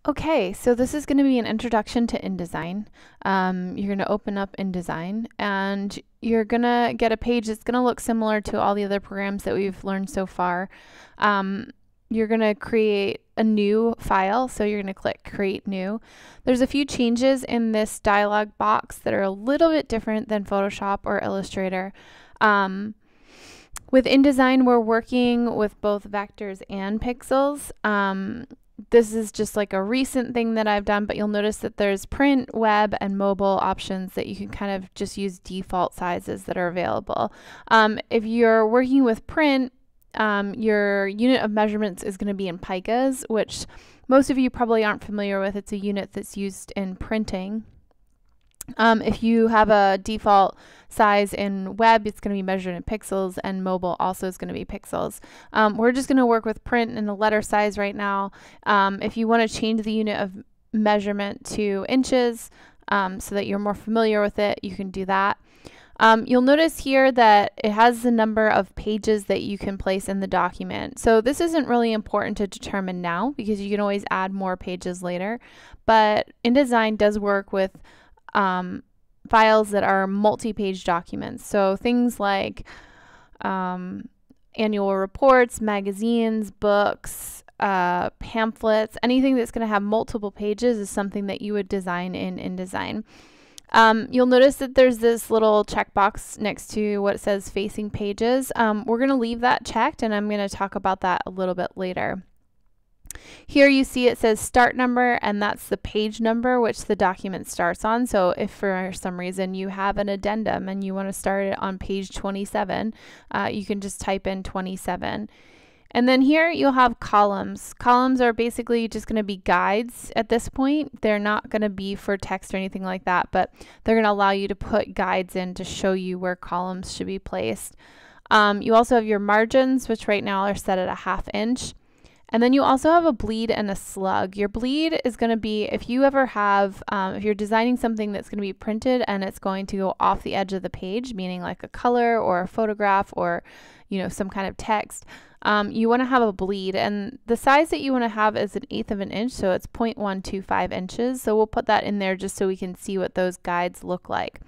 Okay, so this is going to be an introduction to InDesign. You're going to open up InDesign and you're going to get a page that's going to look similar to all the other programs that we've learned so far. You're going to create a new file, so you're going to click Create New. There's a few changes in this dialog box that are a little bit different than Photoshop or Illustrator. With InDesign, we're working with both vectors and pixels. This is just like a recent thing that I've done, but you'll notice that there's print, web, and mobile options that you can kind of just use default sizes that are available. If you're working with print, your unit of measurements is going to be in picas, which most of you probably aren't familiar with. It's a unit that's used in printing. If you have a default size in web, it's going to be measured in pixels, and mobile also is going to be pixels. We're just going to work with print and the letter size right now. If you want to change the unit of measurement to inches so that you're more familiar with it, you can do that. You'll notice here that it has the number of pages that you can place in the document. So this isn't really important to determine now because you can always add more pages later. But InDesign does work with files that are multi-page documents. So things like annual reports, magazines, books, pamphlets, anything that's going to have multiple pages is something that you would design in InDesign. You'll notice that there's this little checkbox next to what it says facing pages. We're going to leave that checked, and I'm going to talk about that a little bit later. Here you see it says start number, and that's the page number which the document starts on. So if for some reason you have an addendum and you want to start it on page 27, you can just type in 27. And then here you'll have columns. Columns are basically just going to be guides at this point. They're not going to be for text or anything like that, but they're going to allow you to put guides in to show you where columns should be placed. You also have your margins, which right now are set at a 1/2 inch. And then you also have a bleed and a slug. Your bleed is going to be if you ever have, if you're designing something that's going to be printed and it's going to go off the edge of the page, meaning like a color or a photograph or, some kind of text, you want to have a bleed. And the size that you want to have is 1/8 of an inch, so it's 0.125 inches. So we'll put that in there just so we can see what those guides look like.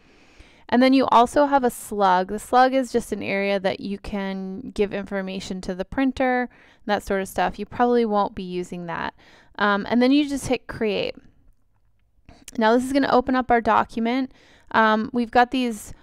And then you also have a slug. The slug is just an area that you can give information to the printer, that sort of stuff. You probably won't be using that. And then you just hit create. Now this is going to open up our document. We've got these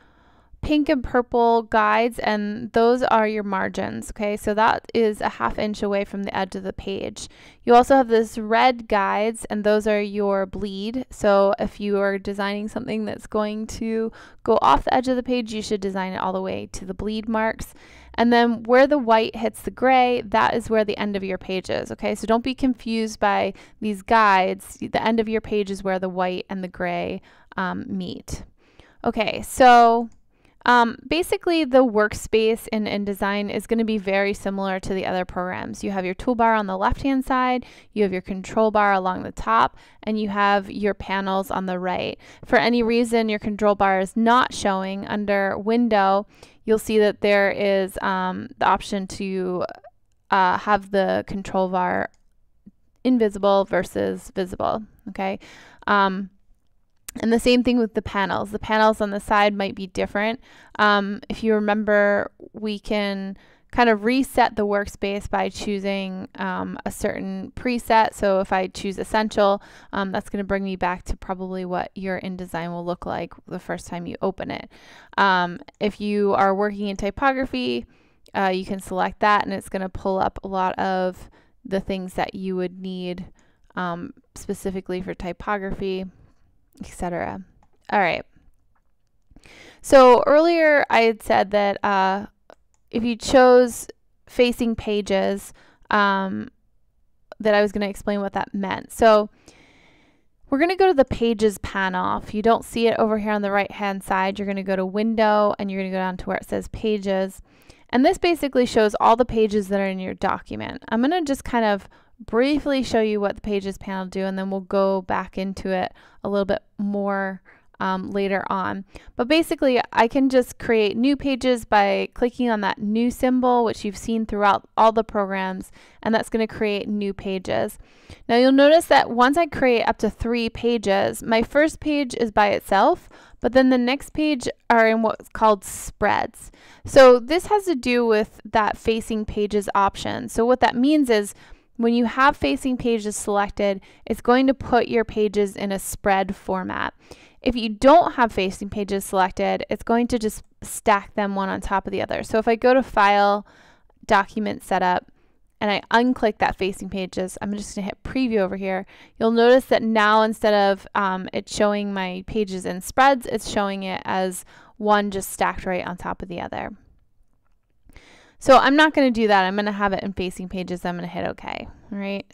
pink and purple guides, and those are your margins. Okay, so that is a 1/2 inch away from the edge of the page. You also have this red guides, and those are your bleed. So if you are designing something that's going to go off the edge of the page, you should design it all the way to the bleed marks. And then where the white hits the gray, that is where the end of your page is. Okay, so don't be confused by these guides. The end of your page is where the white and the gray meet. Okay, so basically the workspace in InDesign is going to be very similar to the other programs. You have your toolbar on the left-hand side, you have your control bar along the top, and you have your panels on the right. For any reason your control bar is not showing, under Window, you'll see that there is the option to have the control bar invisible versus visible. Okay. And the same thing with the panels. The panels on the side might be different. If you remember, we can kind of reset the workspace by choosing a certain preset. So if I choose Essential, that's going to bring me back to probably what your InDesign will look like the first time you open it. If you are working in typography, you can select that, and it's going to pull up a lot of the things that you would need specifically for typography, etc. All right. So earlier I had said that if you chose facing pages, that I was going to explain what that meant. So we're going to go to the Pages panel. If you don't see it over here on the right-hand side, you're going to go to Window, and you're going to go down to where it says Pages. And this basically shows all the pages that are in your document. I'm going to just kind of briefly show you what the Pages panel do, and then we'll go back into it a little bit more later on. But basically, I can just create new pages by clicking on that new symbol, which you've seen throughout all the programs, and that's going to create new pages. Now you'll notice that once I create up to 3 pages, my first page is by itself, but then the next page are in what's called spreads. So this has to do with that facing pages option. So what that means is when you have facing pages selected, it's going to put your pages in a spread format. If you don't have facing pages selected, it's going to just stack them one on top of the other. So if I go to File, Document Setup, and I unclick that facing pages, I'm just going to hit Preview over here. You'll notice that now instead of it showing my pages in spreads, it's showing it as one just stacked right on top of the other. So I'm not going to do that. I'm going to have it in facing pages. I'm going to hit OK. All right.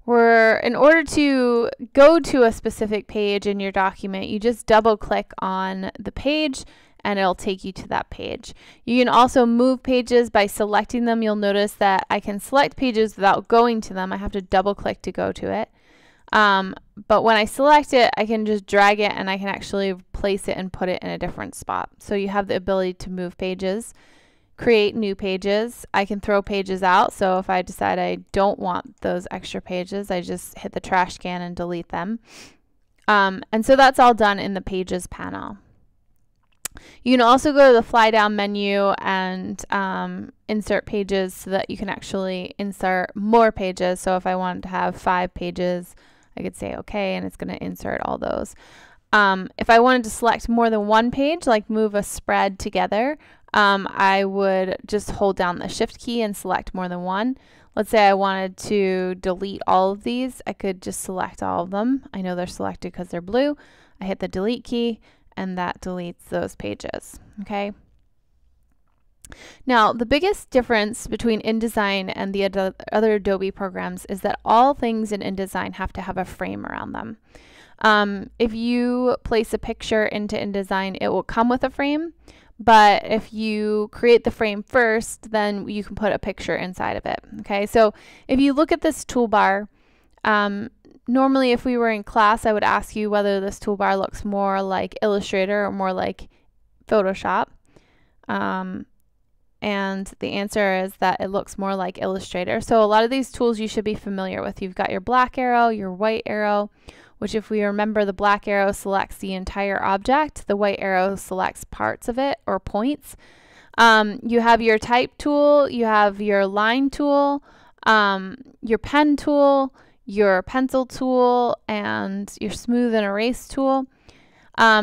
In order to go to a specific page in your document, you just double click on the page and it'll take you to that page. You can also move pages by selecting them. You'll notice that I can select pages without going to them. I have to double click to go to it. But when I select it, I can just drag it and I can actually place it and put it in a different spot. So you have the ability to move pages, create new pages. I can throw pages out. So if I decide I don't want those extra pages, I just hit the trash can and delete them. And so that's all done in the Pages panel. You can also go to the fly down menu and insert pages so that you can actually insert more pages. So if I wanted to have 5 pages, I could say OK, and it's going to insert all those. If I wanted to select more than one page, like move a spread together, I would just hold down the Shift key and select more than one. Let's say I wanted to delete all of these. I could just select all of them. I know they're selected because they're blue. I hit the Delete key, and that deletes those pages. Okay. Now, the biggest difference between InDesign and the other Adobe programs is that all things in InDesign have to have a frame around them. If you place a picture into InDesign, it will come with a frame, but if you create the frame first, then you can put a picture inside of it. Okay, so if you look at this toolbar, normally if we were in class, I would ask you whether this toolbar looks more like Illustrator or more like Photoshop. And the answer is that it looks more like Illustrator. So a lot of these tools you should be familiar with. You've got your black arrow, your white arrow, which if we remember, the black arrow selects the entire object. The white arrow selects parts of it or points. You have your type tool, you have your line tool, your pen tool, your pencil tool, and your smooth and erase tool.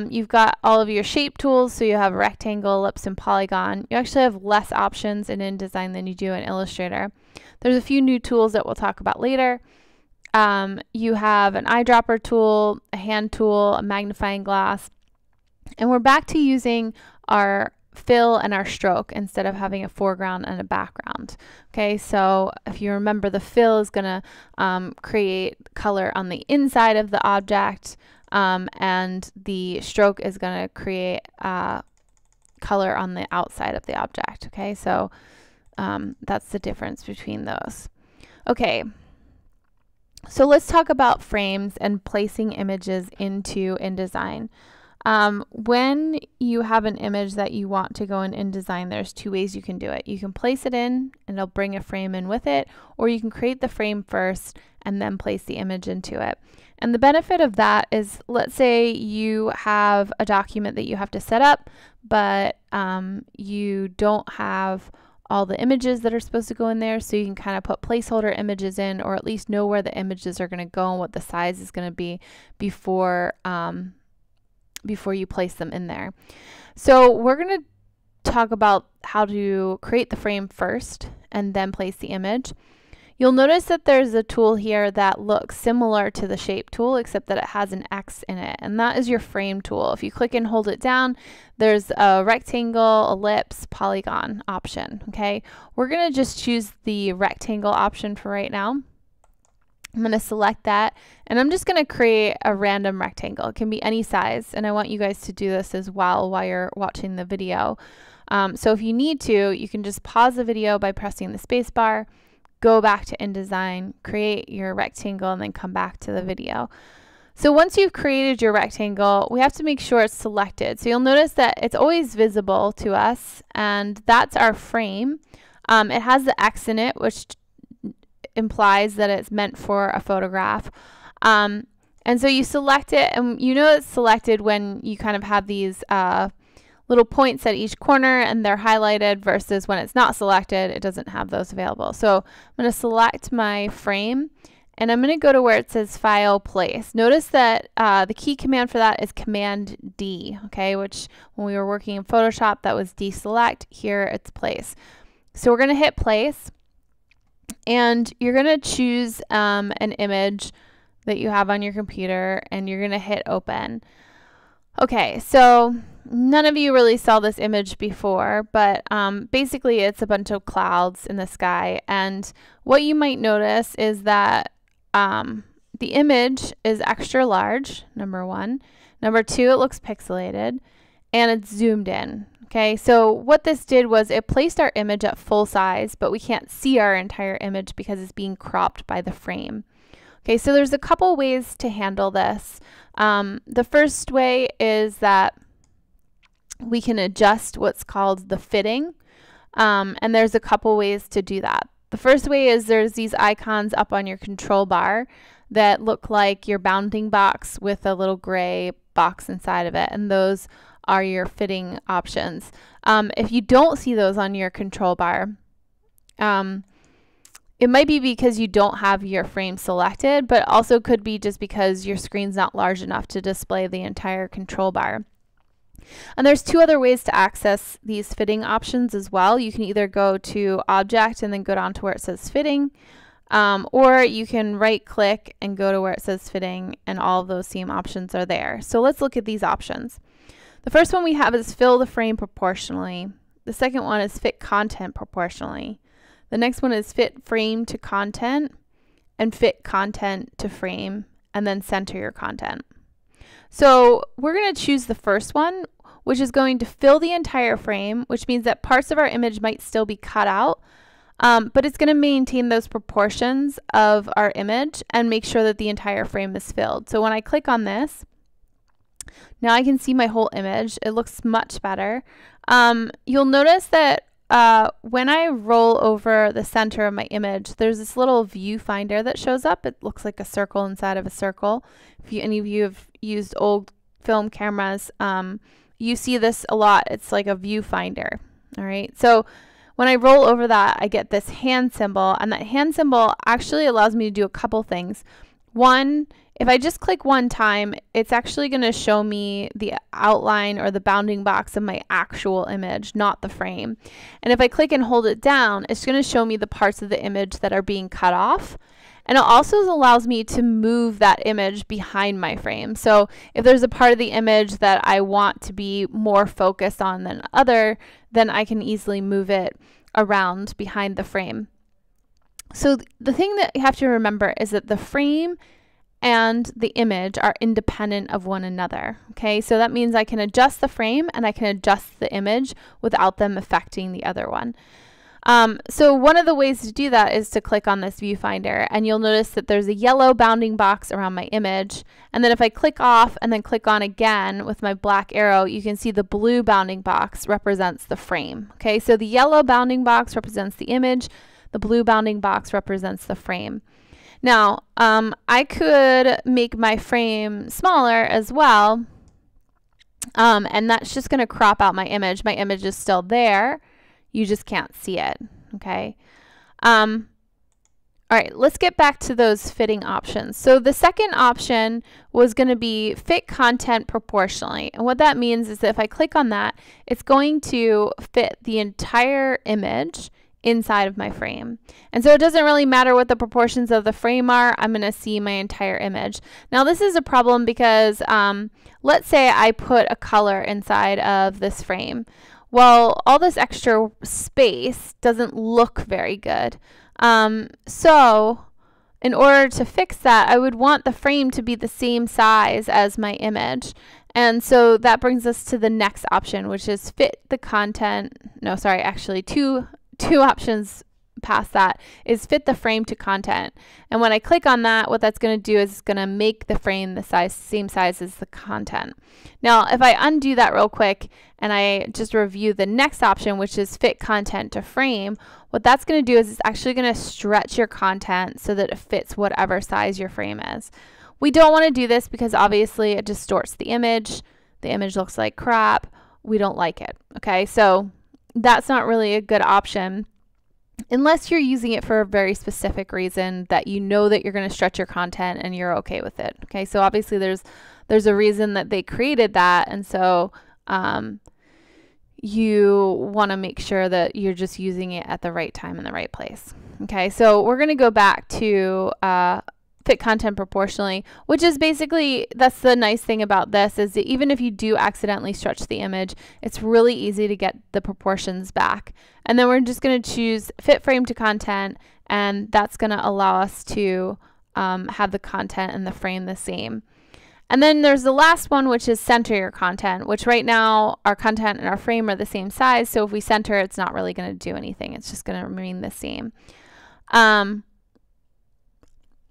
You've got all of your shape tools, so you have rectangle, ellipse, and polygon. You actually have less options in InDesign than you do in Illustrator. There's a few new tools that we'll talk about later. You have an eyedropper tool, a hand tool, a magnifying glass, and we're back to using our fill and our stroke instead of having a foreground and a background. Okay, so if you remember, the fill is going to create color on the inside of the object, and the stroke is going to create color on the outside of the object. Okay, so that's the difference between those. Okay, so let's talk about frames and placing images into InDesign. When you have an image that you want to go in InDesign, there's 2 ways you can do it. You can place it in and it'll bring a frame in with it, or you can create the frame first and then place the image into it. And the benefit of that is, let's say you have a document that you have to set up, but you don't have all the images that are supposed to go in there, so you can kind of put placeholder images in, or at least know where the images are going to go and what the size is going to be before you place them in there. So we're going to talk about how to create the frame first and then place the image. You'll notice that there's a tool here that looks similar to the shape tool, except that it has an X in it, and that is your frame tool. If you click and hold it down, there's a rectangle, ellipse, polygon option. Okay, we're going to just choose the rectangle option for right now. I'm going to select that, and I'm just going to create a random rectangle. It can be any size, and I want you guys to do this as well while you're watching the video. So if you need to, you can just pause the video by pressing the space bar, go back to InDesign, create your rectangle, and then come back to the video. So once you've created your rectangle, we have to make sure it's selected. So you'll notice that it's always visible to us, and that's our frame. It has the X in it, which implies that it's meant for a photograph. And so you select it, and you know it's selected when you kind of have these little points at each corner and they're highlighted, versus when it's not selected, it doesn't have those available. So I'm going to select my frame, and I'm going to go to where it says File, Place. Notice that the key command for that is Command D, okay, which when we were working in Photoshop, that was deselect. Here it's Place. So we're going to hit Place, and you're going to choose an image that you have on your computer, and you're going to hit Open. Okay, so none of you really saw this image before, but basically it's a bunch of clouds in the sky, and what you might notice is that the image is extra large, number one. Number two, it looks pixelated, and it's zoomed in. Okay, so what this did was it placed our image at full size, but we can't see our entire image because it's being cropped by the frame. Okay, so there's a couple ways to handle this. The first way is that we can adjust what's called the fitting, and there's a couple ways to do that. The first way is there's these icons up on your control bar that look like your bounding box with a little gray box inside of it, and those are your fitting options. If you don't see those on your control bar, it might be because you don't have your frame selected, but also could be just because your screen's not large enough to display the entire control bar. And there's two other ways to access these fitting options as well. You can either go to Object and then go down to where it says Fitting, or you can right click and go to where it says Fitting, and all of those same options are there. So let's look at these options. The first one we have is Fill the Frame Proportionally. The second one is Fit Content Proportionally. The next one is Fit Frame to Content, and Fit Content to Frame, and then center your content. So we're going to choose the first one, which is going to fill the entire frame, which means that parts of our image might still be cut out, but it's going to maintain those proportions of our image and make sure that the entire frame is filled. So when I click on this, now I can see my whole image. It looks much better. You'll notice that when I roll over the center of my image, there's this little viewfinder that shows up. It looks like a circle inside of a circle. If any of you have used old film cameras, you see this a lot. It's like a viewfinder. All right. So when I roll over that, I get this hand symbol, and that hand symbol actually allows me to do a couple things. One, if I just click one time, it's actually going to show me the outline or the bounding box of my actual image, not the frame. And if I click and hold it down, it's going to show me the parts of the image that are being cut off. And it also allows me to move that image behind my frame. So if there's a part of the image that I want to be more focused on than other, then I can easily move it around behind the frame. So the thing that you have to remember is that the frame and the image are independent of one another. Okay, so that means I can adjust the frame and I can adjust the image without them affecting the other one. So one of the ways to do that is to click on this viewfinder, and you'll notice that there's a yellow bounding box around my image, and then if I click off and then click on again with my black arrow, you can see the blue bounding box represents the frame. Okay, so the yellow bounding box represents the image, the blue bounding box represents the frame. Now, I could make my frame smaller as well, and that's just going to crop out my image. My image is still there. You just can't see it, okay? All right, let's get back to those fitting options. So the second option was going to be Fit Content Proportionally. And what that means is that if I click on that, it's going to fit the entire image inside of my frame. And so it doesn't really matter what the proportions of the frame are, I'm going to see my entire image. Now this is a problem because let's say I put a color inside of this frame. Well, all this extra space doesn't look very good. So in order to fix that, I would want the frame to be the same size as my image. And so that brings us to the next option, which is Fit the Content. No, sorry, actually two options past that, is fit the frame to content. And when I click on that, what that's going to do is it's going to make the frame the same size as the content. Now, if I undo that real quick and I just review the next option, which is fit content to frame, what that's going to do is it's actually going to stretch your content so that it fits whatever size your frame is. We don't want to do this because obviously it distorts the image. The image looks like crap. We don't like it. Okay, so that's not really a good option unless you're using it for a very specific reason that you know that you're going to stretch your content and you're okay with it. Okay, so obviously there's a reason that they created that, and so you want to make sure that you're just using it at the right time in the right place. Okay, so we're going to go back to fit content proportionally, which is basically, that's the nice thing about this, is that even if you do accidentally stretch the image, it's really easy to get the proportions back. And then we're just going to choose fit frame to content, and that's going to allow us to have the content and the frame the same. And then there's the last one, which is center your content, which right now our content and our frame are the same size, so if we center, it's not really going to do anything. It's just going to remain the same.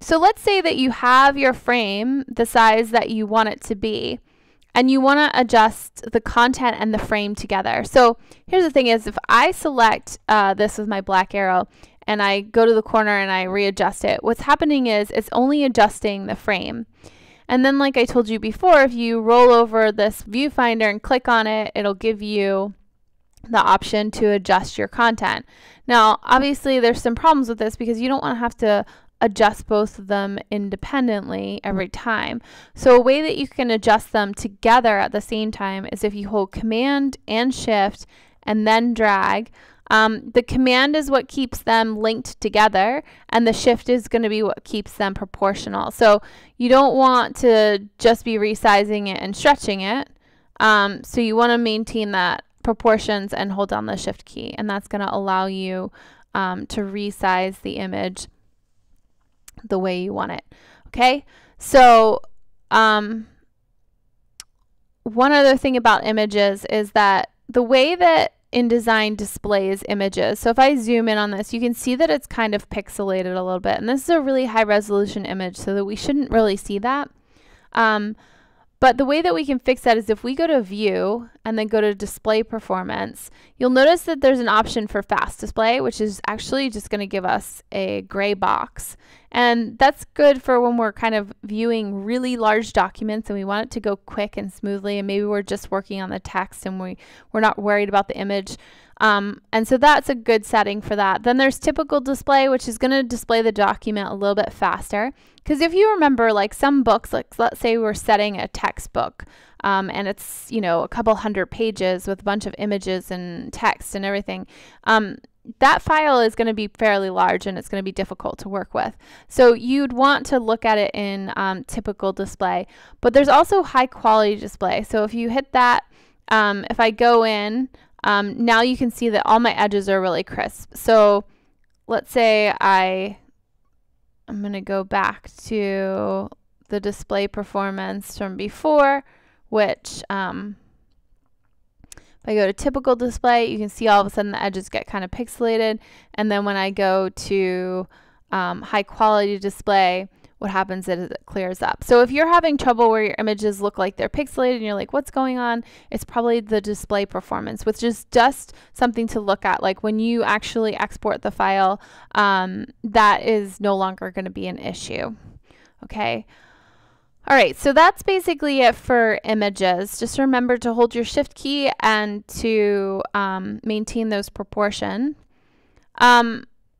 So let's say that you have your frame the size that you want it to be, and you want to adjust the content and the frame together. So here's the thing is, if I select this with my black arrow and I go to the corner and I readjust it, what's happening is it's only adjusting the frame. And then, like I told you before, if you roll over this viewfinder and click on it, it'll give you the option to adjust your content. Now, obviously there's some problems with this because you don't want to have to adjust both of them independently every time. So a way that you can adjust them together at the same time is if you hold Command and Shift and then drag. The Command is what keeps them linked together, and the Shift is going to be what keeps them proportional. So you don't want to just be resizing it and stretching it. So you want to maintain that proportions and hold down the Shift key, and that's going to allow you to resize the image the way you want it. Okay, so one other thing about images is that the way that InDesign displays images, so if I zoom in on this, you can see that it's kind of pixelated a little bit, and this is a really high resolution image, so that we shouldn't really see that. But the way that we can fix that is if we go to View and then go to Display Performance, you'll notice that there's an option for Fast Display, which is actually just going to give us a gray box. And that's good for when we're kind of viewing really large documents and we want it to go quick and smoothly, and maybe we're just working on the text and we're not worried about the image. And so that's a good setting for that. Then there's Typical Display, which is going to display the document a little bit faster. Because if you remember, like some books, like let's say we're setting a textbook, and it's, you know, a couple hundred pages with a bunch of images and text and everything, that file is going to be fairly large and it's going to be difficult to work with. So you'd want to look at it in Typical Display. But there's also High Quality Display. So if you hit that, if I go in, now you can see that all my edges are really crisp. So let's say I'm going to go back to the display performance from before, which if I go to Typical Display, you can see all of a sudden the edges get kind of pixelated. And then when I go to High Quality Display, what happens is it clears up. So if you're having trouble where your images look like they're pixelated and you're like, what's going on? It's probably the display performance, which is just something to look at. Like when you actually export the file, that is no longer going to be an issue. Okay. All right, so that's basically it for images. Just remember to hold your Shift key and to maintain those proportions.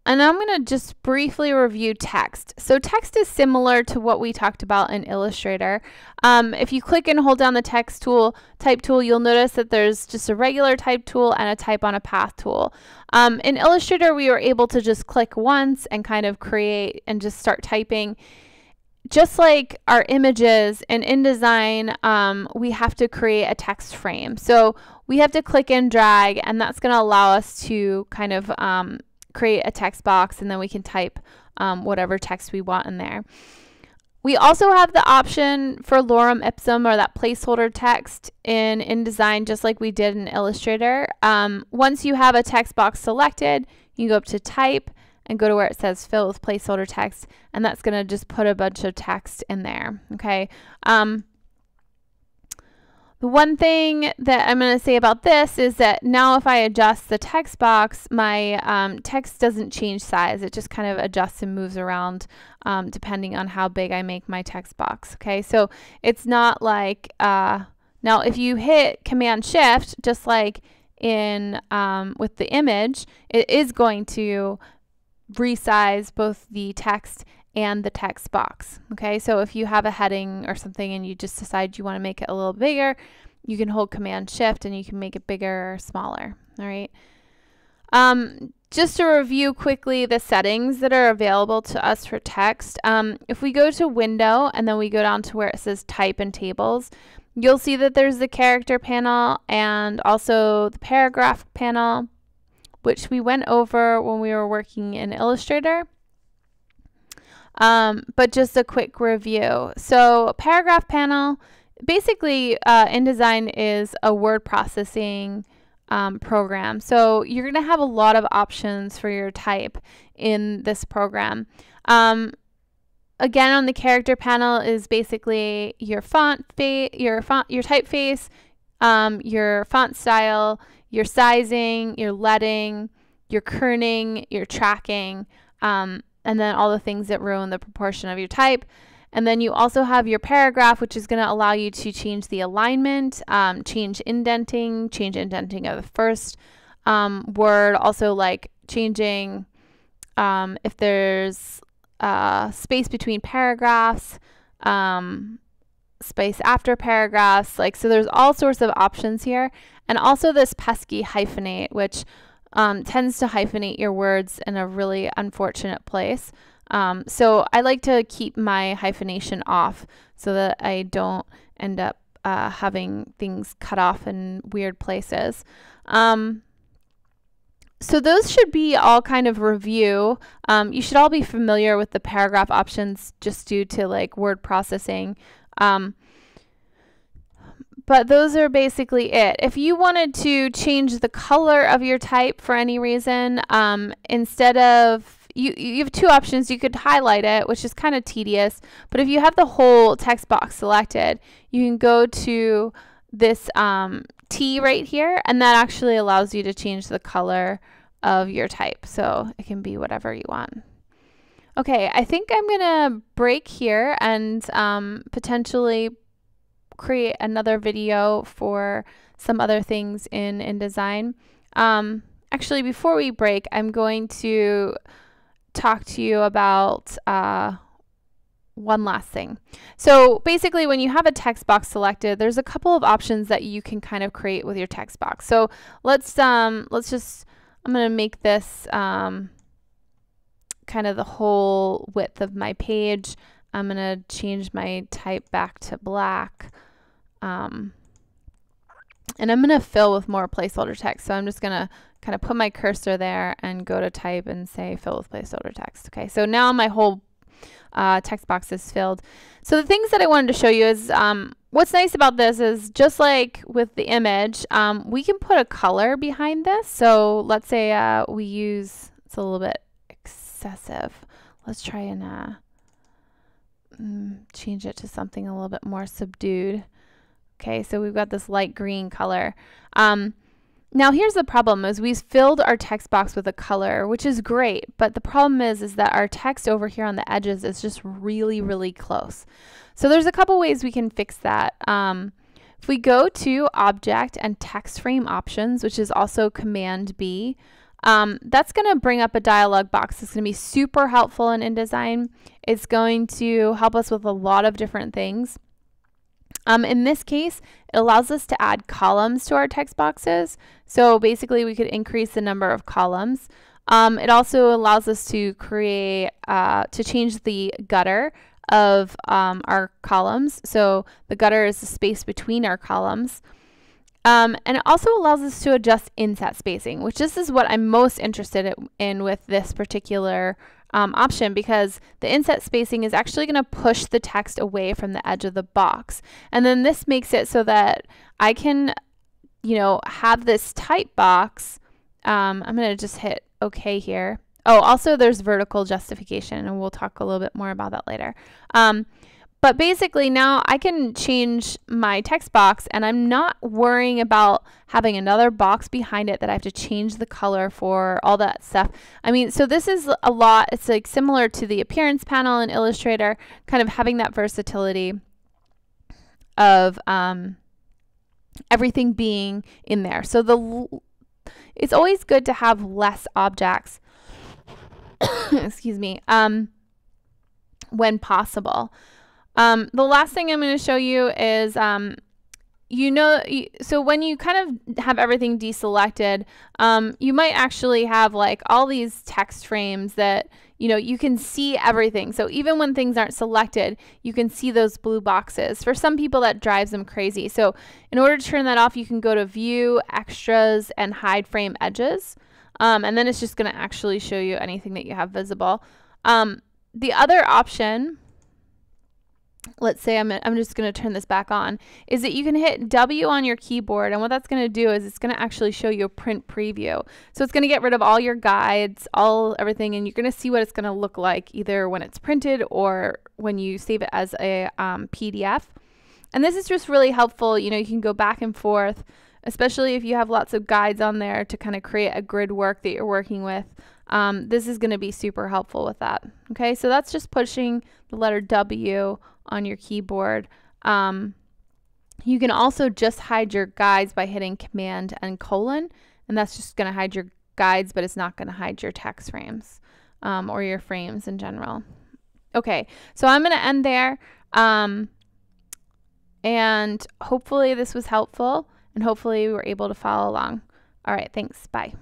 And I'm going to just briefly review text. So text is similar to what we talked about in Illustrator. If you click and hold down the text tool, type tool, you'll notice that there's just a regular type tool and a type on a path tool. In Illustrator, we were able to just click once and kind of create and just start typing. Just like our images in InDesign, we have to create a text frame. So we have to click and drag, and that's going to allow us to kind of create a text box, and then we can type whatever text we want in there. We also have the option for lorem ipsum, or that placeholder text in InDesign, just like we did in Illustrator. Once you have a text box selected, you go up to Type, and go to where it says fill with placeholder text, and that's going to just put a bunch of text in there. Okay. The one thing that I'm going to say about this is that now if I adjust the text box, my text doesn't change size. It just kind of adjusts and moves around depending on how big I make my text box. Okay, so it's not like, now if you hit Command Shift, just like in with the image, it is going to resize both the text and the text box. Okay, so if you have a heading or something and you just decide you want to make it a little bigger, you can hold Command Shift and you can make it bigger or smaller. All right. Just to review quickly the settings that are available to us for text. If we go to Window and then we go down to where it says Type and Tables, you'll see that there's the Character panel and also the Paragraph panel, which we went over when we were working in Illustrator. But just a quick review. So Paragraph panel, basically InDesign is a word processing program. So you're going to have a lot of options for your type in this program. Again, on the Character panel is basically your your typeface, your font style, your sizing, your leading, your kerning, your tracking, and then all the things that ruin the proportion of your type. And then you also have your paragraph, which is going to allow you to change the alignment, change indenting of the first word, also like changing if there's space between paragraphs, space after paragraphs, like, so there's all sorts of options here. And also this pesky hyphenate, which tends to hyphenate your words in a really unfortunate place. So I like to keep my hyphenation off so that I don't end up having things cut off in weird places. So those should be all kind of review. You should all be familiar with the paragraph options just due to like word processing. But those are basically it. If you wanted to change the color of your type for any reason, instead of, you have two options. You could highlight it, which is kind of tedious, but if you have the whole text box selected, you can go to this T right here, and that actually allows you to change the color of your type. So it can be whatever you want. Okay, I think I'm gonna break here and potentially create another video for some other things in InDesign. Actually, before we break, I'm going to talk to you about one last thing. So basically, when you have a text box selected, there's a couple of options that you can kind of create with your text box. So let's just, I'm going to make this kind of the whole width of my page. I'm going to change my type back to black. And I'm going to fill with more placeholder text. So I'm just going to kind of put my cursor there and go to type and say fill with placeholder text. Okay, so now my whole text box is filled. So the things that I wanted to show you is what's nice about this is just like with the image, we can put a color behind this. So let's say we use, it's a little bit excessive. Let's try and change it to something a little bit more subdued. Okay, so we've got this light green color. Now here's the problem is we've filled our text box with a color, which is great, but the problem is that our text over here on the edges is just really, really close. So there's a couple ways we can fix that. If we go to Object and Text Frame Options, which is also Command B, that's going to bring up a dialog box. It's going to be super helpful in InDesign. It's going to help us with a lot of different things. In this case, it allows us to add columns to our text boxes. So basically, we could increase the number of columns. It also allows us to create, to change the gutter of our columns. So the gutter is the space between our columns. And it also allows us to adjust inset spacing, which this is what I'm most interested in with this particular option, because the inset spacing is actually going to push the text away from the edge of the box. And then this makes it so that I can, you know, have this type box. I'm going to just hit OK here. Oh, also there's vertical justification, and we'll talk a little bit more about that later. But basically now I can change my text box, and I'm not worrying about having another box behind it that I have to change the color for, all that stuff. I mean, so this is a lot. It's like similar to the appearance panel in Illustrator, kind of having that versatility of everything being in there. So it's always good to have less objects, excuse me, when possible. The last thing I'm going to show you is, so when you kind of have everything deselected, you might actually have like all these text frames that, you can see everything. So even when things aren't selected, you can see those blue boxes. For some people, that drives them crazy. So in order to turn that off, you can go to View, Extras, and Hide Frame Edges. And then it's just going to actually show you anything that you have visible. The other option, let's say I'm just going to turn this back on, is that you can hit W on your keyboard, and what that's going to do is it's going to actually show you a print preview. So it's going to get rid of all your guides, everything, and you're going to see what it's going to look like either when it's printed or when you save it as a PDF. And this is just really helpful. You can go back and forth, especially if you have lots of guides on there to kind of create a grid work that you're working with. This is going to be super helpful with that. Okay, so that's just pushing the letter W on your keyboard. You can also just hide your guides by hitting Command and colon, and that's just going to hide your guides, but it's not going to hide your text frames or your frames in general. Okay, so I'm going to end there, and hopefully this was helpful, and hopefully we were able to follow along. All right, thanks. Bye.